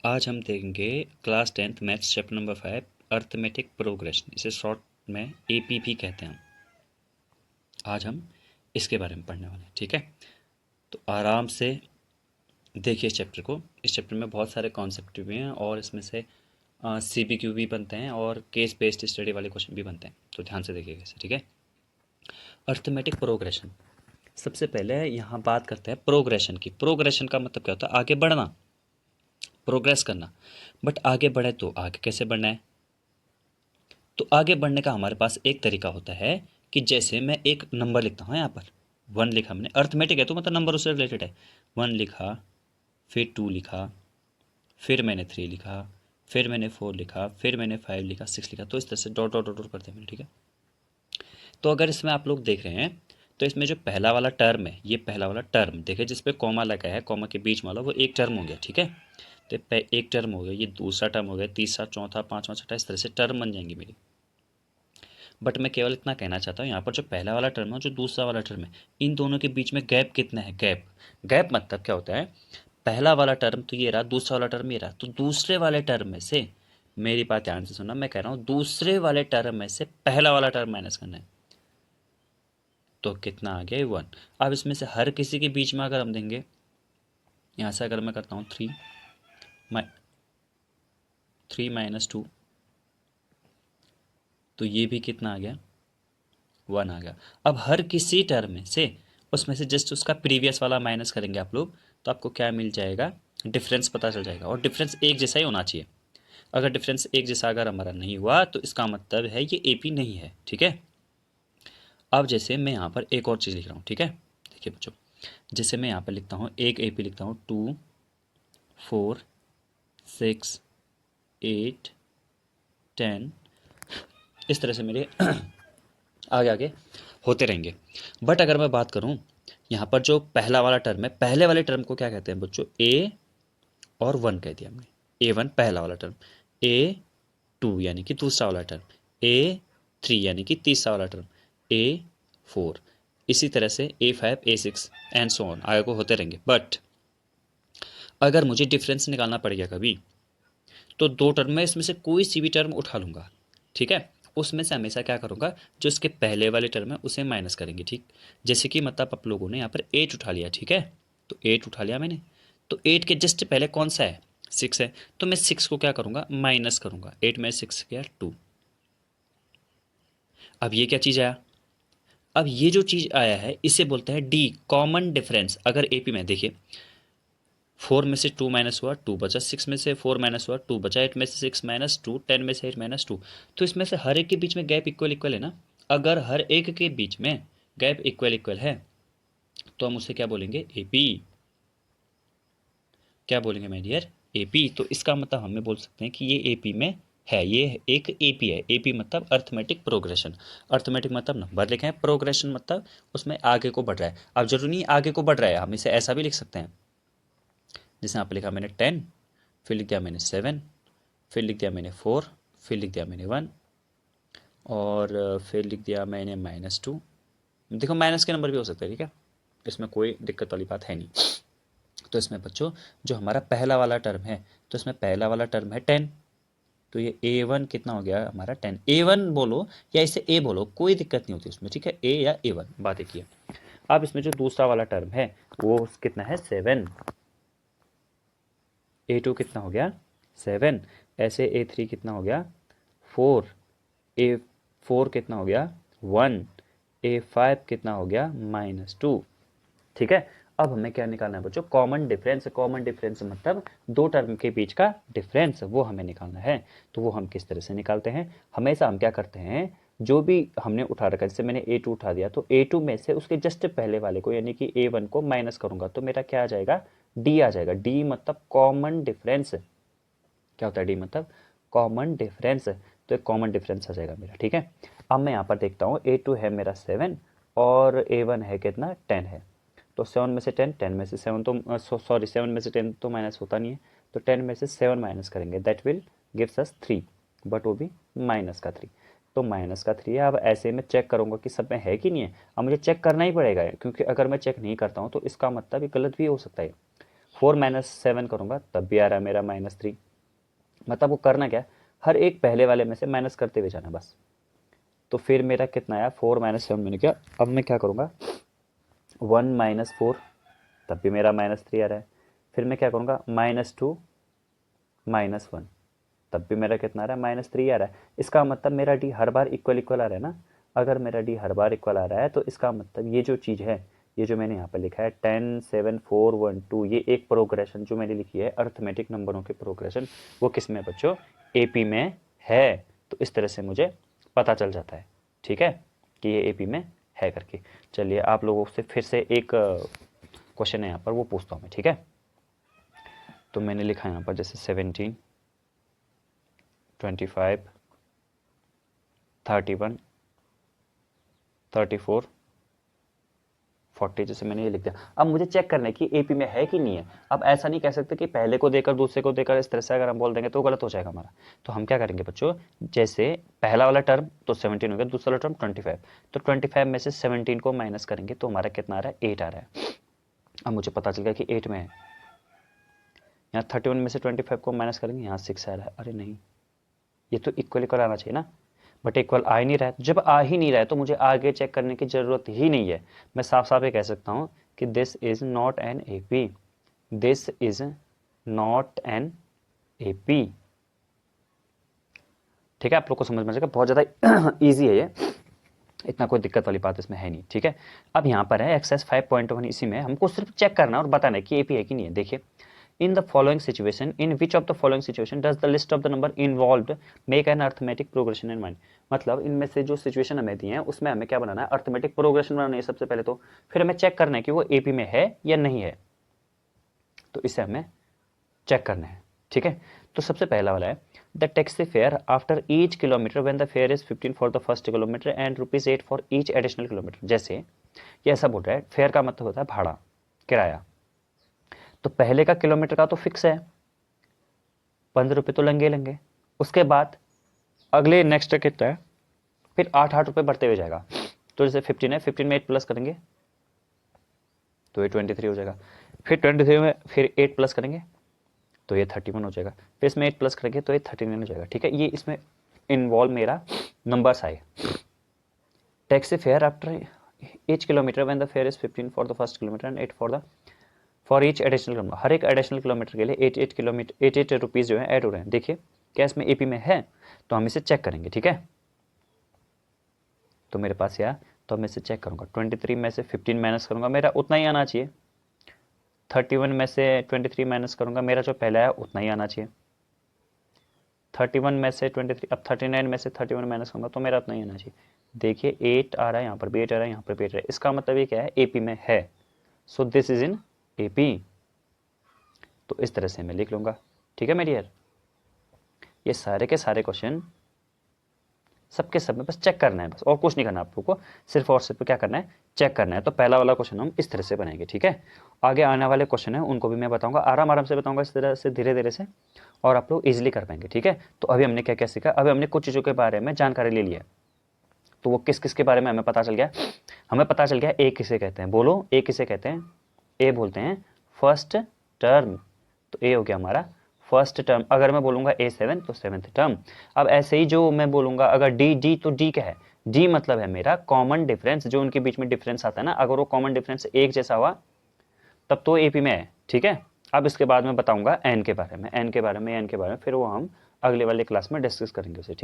आज हम देखेंगे class 10th maths chapter number 5 arithmetic progression. इसे शॉर्ट में एपीपी कहते हैं। आज हम इसके बारे में पढ़ने वाले हैं, ठीक है। तो आराम से देखिए इस चैप्टर को। इस चैप्टर में बहुत सारे कॉन्सेप्ट भी हैं और इसमें से सीबीक्यू भी बनते हैं और केस बेस्ड स्टडी वाले क्वेश्चन भी बनते हैं, तो ध्यान से देखिएगा इसे, ठीक है। अर्थमेटिक प्रोग्रेशन, सबसे पहले यहाँ बात करते हैं प्रोग्रेशन की। प्रोग्रेशन का मतलब क्या होता है? आगे बढ़ना, प्रोग्रेस करना। बट आगे बढ़े तो आगे कैसे बढ़ना है? तो आगे बढ़ने का हमारे पास एक तरीका होता है कि जैसे मैं एक नंबर लिखता हूँ, यहाँ पर 1 लिखा मैंने, अर्थमेटिक है तो मतलब नंबर उससे रिलेटेड है। 1 लिखा, फिर 2 लिखा, फिर मैंने 3 लिखा, फिर मैंने 4 लिखा, फिर मैंने 5 लिखा, 6 लिखा। तो इस तरह से डॉट डॉट डॉट डॉट करते हैं मैंने, ठीक है। तो अगर इसमें आप लोग देख रहे हैं तो इसमें जो पहला वाला टर्म है, ये पहला वाला टर्म देखिए जिसपे कॉमा लगा है, कॉमा के बीच वाला, वो एक टर्म हो गया, ठीक है। तो एक टर्म हो गया, ये दूसरा टर्म हो गया, तीसरा, चौथा, पांचवा, छठा, इस तरह से टर्म बन जाएंगी मेरी। बट मैं केवल इतना कहना चाहता हूँ, यहाँ पर जो पहला वाला टर्म है जो दूसरा वाला टर्म है, इन दोनों के बीच में गैप कितना है? गैप, गैप मतलब क्या होता है? पहला वाला टर्म तो ये रहा, दूसरा वाला टर्म ये रहा, तो दूसरे वाले टर्म में से, मेरी बात ध्यान से सुनना, मैं कह रहा हूँ दूसरे वाले टर्म में से पहला वाला टर्म माइनस करना है। तो कितना आ गया? 1। अब इसमें से हर किसी के बीच में अगर हम देंगे, यहाँ से अगर मैं करता हूँ 3 -2, तो ये भी कितना आ गया? 1 आ गया। अब हर किसी टर्म में से, उसमें से जस्ट उसका प्रीवियस वाला माइनस करेंगे आप लोग, तो आपको क्या मिल जाएगा? डिफरेंस पता चल जाएगा। और डिफरेंस एक जैसा ही होना चाहिए। अगर डिफरेंस एक जैसा अगर हमारा नहीं हुआ तो इसका मतलब है ये एपी नहीं है, ठीक है। अब जैसे मैं यहाँ पर एक और चीज़ लिख रहा हूँ, ठीक है। देखिए बच्चों, जैसे मैं यहाँ पर लिखता हूँ, एक एपी लिखता हूँ 2 4 6 8 10, इस तरह से मेरे आगे आगे होते रहेंगे। बट अगर मैं बात करूं, यहाँ पर जो पहला वाला टर्म है, पहले वाले टर्म को क्या कहते हैं बच्चों? ए और 1 कह दिया हमने। A1 पहला वाला टर्म, A2 यानी कि दूसरा वाला टर्म, A3 यानी कि तीसरा वाला टर्म, A4, इसी तरह से A5 A6 and so on, आगे को होते रहेंगे। बट अगर मुझे डिफरेंस निकालना पड़ेगा कभी, तो दो टर्म में इसमें से कोई सी भी टर्म उठा लूंगा, ठीक है। उसमें से हमेशा क्या करूंगा, जो इसके पहले वाले टर्म है उसे माइनस करेंगे, ठीक। जैसे कि मतलब आप लोगों ने यहाँ पर 8 उठा लिया, ठीक है। तो 8 उठा लिया मैंने, तो 8 के जस्ट पहले कौन सा है? 6 है। तो मैं 6 को क्या करूंगा? माइनस करूंगा। 8 में 6 गया 2। अब ये क्या चीज़ आया? अब ये जो चीज़ आया है इसे बोलते हैं डी, कॉमन डिफरेंस। अगर एपी में देखिए, 4 में से 2 माइनस हुआ, 2 बचा, 6 में से 4 माइनस हुआ, 2 बचा, 8 में से 6 माइनस 2, 10 में से 8 माइनस 2। तो इसमें से हर एक के बीच में गैप इक्वल इक्वल है ना। अगर हर एक के बीच में गैप इक्वल इक्वल है तो हम उसे क्या बोलेंगे? एपी। क्या बोलेंगे माय डियर? एपी। तो इसका मतलब हमें बोल सकते हैं कि ये एपी में है, ये एक एपी है। एपी मतलब अर्थमेटिक प्रोग्रेशन। अर्थमेटिक मतलब नंबर लिखे हैं, प्रोग्रेशन मतलब उसमें आगे को बढ़ रहा है। अब जरूरी नहीं आगे को बढ़ रहा है, हम इसे ऐसा भी लिख सकते हैं, जैसे यहाँ पे लिखा मैंने 10, फिर लिख दिया मैंने 7, फिर लिख दिया मैंने 4, फिर लिख दिया मैंने 1, और फिर लिख दिया मैंने -2। देखो माइनस के नंबर भी हो सकते हैं, ठीक है, इसमें कोई दिक्कत वाली बात है नहीं। तो इसमें बच्चों जो हमारा पहला वाला टर्म है, तो इसमें पहला वाला टर्म है 10, तो ये A1 कितना हो गया हमारा? 10। A1 बोलो या इसे A बोलो, कोई दिक्कत नहीं होती उसमें, ठीक है, A या A1, बात एक ही है। अब इसमें जो दूसरा वाला टर्म है वो कितना है? 7। A2 कितना हो गया? 7। ऐसे A3 कितना हो गया? 4। A4 कितना हो गया? 1। A5 कितना हो गया? -2, ठीक है। अब हमें क्या निकालना है बच्चों? Common difference. कॉमन डिफरेंस मतलब दो टर्म के बीच का डिफरेंस, वो हमें निकालना है। तो वो हम किस तरह से निकालते हैं? हमेशा हम क्या करते हैं, जो भी हमने उठा रखा है, जैसे मैंने A2 उठा दिया, तो A2 में से उसके जस्ट पहले वाले को यानी कि A1 को माइनस करूंगा, तो मेरा क्या आ जाएगा? D आ जाएगा। D मतलब कॉमन डिफरेंस। क्या होता है D मतलब? Common difference. तो एक कॉमन डिफरेंस आ जाएगा मेरा, ठीक है। अब मैं यहाँ पर देखता हूँ, A2 है मेरा 7 और A1 है कितना? 10 है। तो 7 में से 10, 10 में से 7 तो सॉरी 7 में से 10 तो माइनस होता नहीं है, तो 10 में से 7 माइनस करेंगे, that will gives us 3, but वो भी माइनस का 3। तो माइनस का 3 है। अब ऐसे में चेक करूंगा कि सब में है कि नहीं है। अब मुझे चेक करना ही पड़ेगा, क्योंकि अगर मैं चेक नहीं करता हूँ तो इसका मतलब ये गलत भी हो सकता है। 4 माइनस 7 करूँगा तब भी आ रहा है मेरा -3। मतलब वो करना क्या है, हर एक पहले वाले में से माइनस करते हुए जाना बस। तो फिर मेरा कितना आया, 4 माइनस 7 मैंने क्या, अब मैं क्या करूँगा 1 माइनस 4 तब भी मेरा -3 आ रहा है। फिर मैं क्या करूँगा -2 -1 तब भी मेरा कितना आ रहा है -3 आ रहा है। इसका मतलब मेरा डी हर बार इक्वल इक्वल आ रहा है ना। अगर मेरा डी हर बार इक्वल आ रहा है तो इसका मतलब ये जो चीज़ है, ये जो मैंने यहाँ पर लिखा है 10 7 4 1 2, ये एक प्रोग्रेशन जो मैंने लिखी है अर्थमेटिक नंबरों की प्रोग्रेशन, वो किस में बच्चों, एपी में है। तो इस तरह से मुझे पता चल जाता है, ठीक है, कि ये एपी में है करके। चलिए आप लोगों से फिर से एक क्वेश्चन है यहाँ पर, वो पूछता हूँ मैं, ठीक है। तो मैंने लिखा यहाँ पर जैसे 17 25 31 34 40, जैसे मैंने ये लिख दिया। अब मुझे चेक करना है कि एपी में है कि नहीं है। अब ऐसा नहीं कह सकते कि पहले को देकर दूसरे को देकर इस तरह से अगर हम बोल देंगे तो गलत हो जाएगा हमारा। तो हम क्या करेंगे बच्चों, जैसे पहला वाला टर्म तो 17 हो गया, दूसरा वाला टर्म 25, तो 25 में से 17 को माइनस करेंगे तो हमारा कितना आ रहा है, 8 आ रहा है। अब मुझे पता चल गया कि 8 में है। यहाँ 31 में से 25 को माइनस करेंगे, यहाँ 6 आ रहा है। अरे नहीं, ये तो इक्वल इक्वल आना चाहिए ना, बट इक्वल आ ही नहीं रहा है। जब आ ही नहीं रहा है तो मुझे आगे चेक करने की ज़रूरत ही नहीं है। मैं साफ साफ ये कह सकता हूँ कि this is not N A P, this is not N A P. ठीक है, आप लोग को समझ में आ जाएगा, बहुत ज़्यादा ईजी है ये, इतना कोई दिक्कत वाली बात इसमें है नहीं। ठीक है, अब यहाँ पर है एक्सरसाइज 5.1, इसी में हमको सिर्फ चेक करना है और बताना है कि एपी है कि नहीं है। देखिए, in the following situation, in which of the following situation does the list of the number involved make an arithmetic progression in mind। मतलब इनमें से जो सिचुएशन हमें दी है उसमें हमें क्या बनाना है, अर्थमेटिक प्रोग्रेशन बनाना है सबसे पहले तो। फिर हमें चेक करना है कि वो एपी में है या नहीं है, तो इसे हमें चेक करना है। ठीक है, तो सबसे पहला वाला है the taxi fare after each kilometre when the fare is 15 for the first kilometre and ₹8 for each additional kilometre. जैसे ये ऐसा बोल रहा है, फेयर का मतलब होता है भाड़ा, किराया। तो पहले का किलोमीटर का तो फिक्स है, 15 रुपये तो लंगे लंगे। उसके बाद अगले नेक्स्ट कितना है, फिर 8 रुपये बढ़ते हुए जाएगा। तो जैसे 15 है, 15 में 8 प्लस करेंगे तो ये 23 हो जाएगा। फिर 23 में फिर 8 प्लस करेंगे तो ये 31 हो जाएगा। फिर इसमें 8 प्लस करेंगे तो ये 39 हो जाएगा। ठीक है, ये इसमें इन्वॉल्व मेरा नंबर्स आए। Taxi fare after each kilometre when the fare is 15 for the first kilometre and 8 for each additional kilometre. हर एक एडिशनल किलोमीटर के लिए 8 रुपीज़ जो है ऐड हो रहे हैं। देखिए क्या इसमें एपी में है, तो हम इसे चेक करेंगे। ठीक है, तो मेरे पास यह, तो मैं इसे चेक करूंगा। 23 में से 15 माइनस करूंगा, मेरा उतना ही आना चाहिए। 31 में से 23 माइनस करूंगा, मेरा जो पहला है उतना ही आना चाहिए। 31 में से 23, अब 39 में से 31 माइनस करूंगा तो मेरा उतना ही आना चाहिए। देखिए 8 आ रहा है, यहाँ पर भी 8 आ रहा है, यहाँ पर भी 8 आ रहा है। इसका मतलब ये क्या है, एपी में है। So this is in AP. तो इस तरह से मैं लिख लूंगा। ठीक है मेरी यार, ये सारे के सारे क्वेश्चन सबके सब में बस चेक करना है, बस और कुछ नहीं करना आप लोगों को, सिर्फ और सिर्फ क्या करना है, चेक करना है। तो पहला वाला क्वेश्चन हम इस तरह से बनाएंगे। ठीक है, आगे आने वाले क्वेश्चन है उनको भी मैं बताऊंगा, आराम आराम से बताऊंगा, इस तरह से धीरे धीरे से, और आप लोग इजिली कर पाएंगे। ठीक है, तो अभी हमने क्या क्या सीखा, अभी हमने कुछ चीज़ों के बारे में जानकारी ले ली है। तो वो किस किस के बारे में हमें पता चल गया, हमें पता चल गया ए किसे कहते हैं, बोलो ए किसे कहते हैं। ए बोलते हैं फर्स्ट टर्म, तो ए हो गया हमारा फर्स्ट टर्म। अगर मैं बोलूंगा A7 तो 7th टर्म। अब ऐसे ही जो मैं बोलूंगा अगर डी तो डी क्या है, डी मतलब है मेरा कॉमन डिफरेंस, जो उनके बीच में डिफरेंस आता है ना, अगर वो कॉमन डिफरेंस एक जैसा हुआ तब तो एपी में है। ठीक है, अब इसके बाद मैं बताऊंगा एन के बारे में, एन के बारे में, एन के बारे में, फिर वो हम अगले वाले क्लास में डिस्कस करेंगे उसे। ठीक।